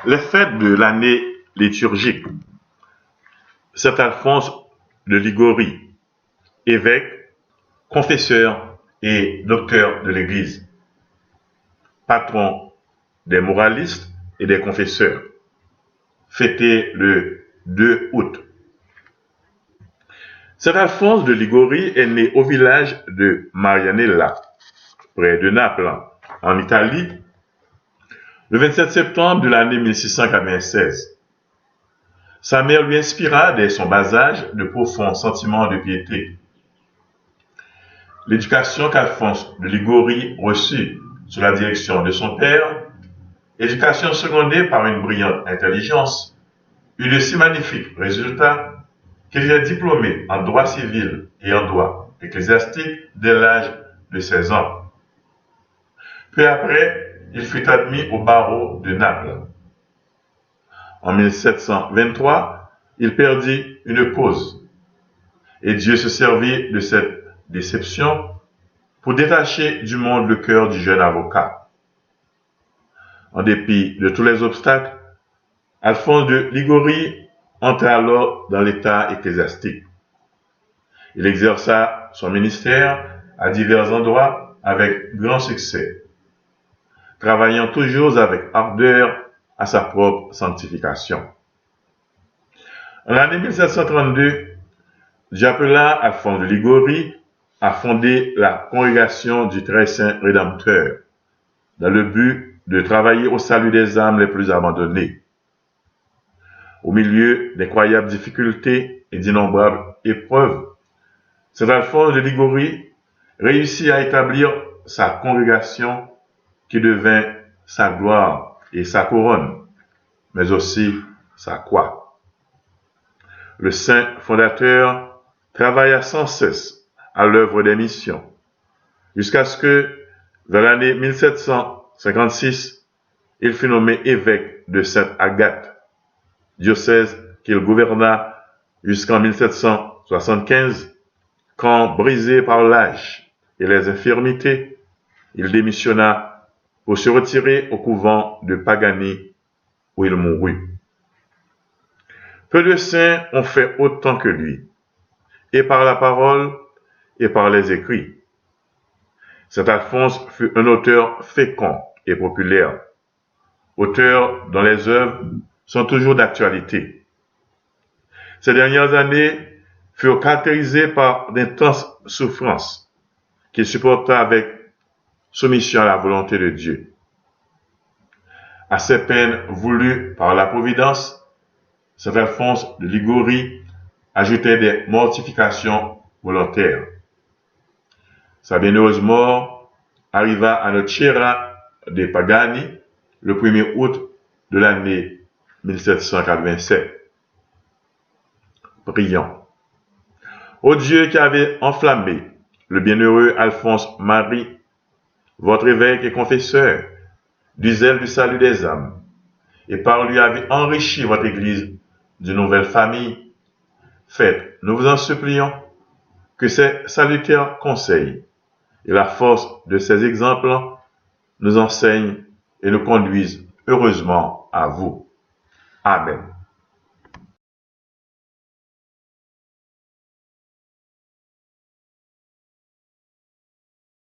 Les fêtes de l'année liturgique. Saint Alphonse de Liguori, évêque, confesseur et docteur de l'Église, patron des moralistes et des confesseurs, fêté le 2 août. Saint Alphonse de Liguori est né au village de Marianella, près de Naples, en Italie, le 27 septembre de l'année 1696. Sa mère lui inspira dès son bas âge de profonds sentiments de piété. L'éducation qu'Alphonse de Liguori reçut sous la direction de son père, éducation secondée par une brillante intelligence, eut de si magnifiques résultats qu'il est diplômé en droit civil et en droit ecclésiastique dès l'âge de 16 ans. Peu après, il fut admis au barreau de Naples. En 1723, il perdit une cause, et Dieu se servit de cette déception pour détacher du monde le cœur du jeune avocat. En dépit de tous les obstacles, Alphonse de Liguori entra alors dans l'état ecclésiastique. Il exerça son ministère à divers endroits avec grand succès, travaillant toujours avec ardeur à sa propre sanctification. En l'année 1732, Dieu appela Alphonse de Liguori à fonder la congrégation du Très Saint Rédempteur, dans le but de travailler au salut des âmes les plus abandonnées. Au milieu d'incroyables difficultés et d'innombrables épreuves, Saint Alphonse de Liguori réussit à établir sa congrégation qui devint sa gloire et sa couronne, mais aussi sa croix. Le saint fondateur travailla sans cesse à l'œuvre des missions, jusqu'à ce que, vers l'année 1756, il fut nommé évêque de Sainte-Agathe, diocèse qu'il gouverna jusqu'en 1775, quand, brisé par l'âge et les infirmités, il démissionna pour se retirer au couvent de Pagani, où il mourut. Peu de saints ont fait autant que lui, et par la parole et par les écrits. Saint Alphonse fut un auteur fécond et populaire, auteur dont les œuvres sont toujours d'actualité. Ces dernières années furent caractérisées par d'intenses souffrances qu'il supporta avec soumission à la volonté de Dieu. À ces peines voulues par la Providence, Saint Alphonse de Liguori ajoutait des mortifications volontaires. Sa bienheureuse mort arriva à Nocera de Pagani le 1er août de l'année 1787. Prions. Ô Dieu qui avait enflammé le bienheureux Alphonse Marie, votre évêque et confesseur, du zèle du salut des âmes, et par lui avez enrichi votre Église d'une nouvelle famille, faites, nous vous en supplions, que ces salutaires conseils et la force de ces exemples nous enseignent et nous conduisent heureusement à vous. Amen.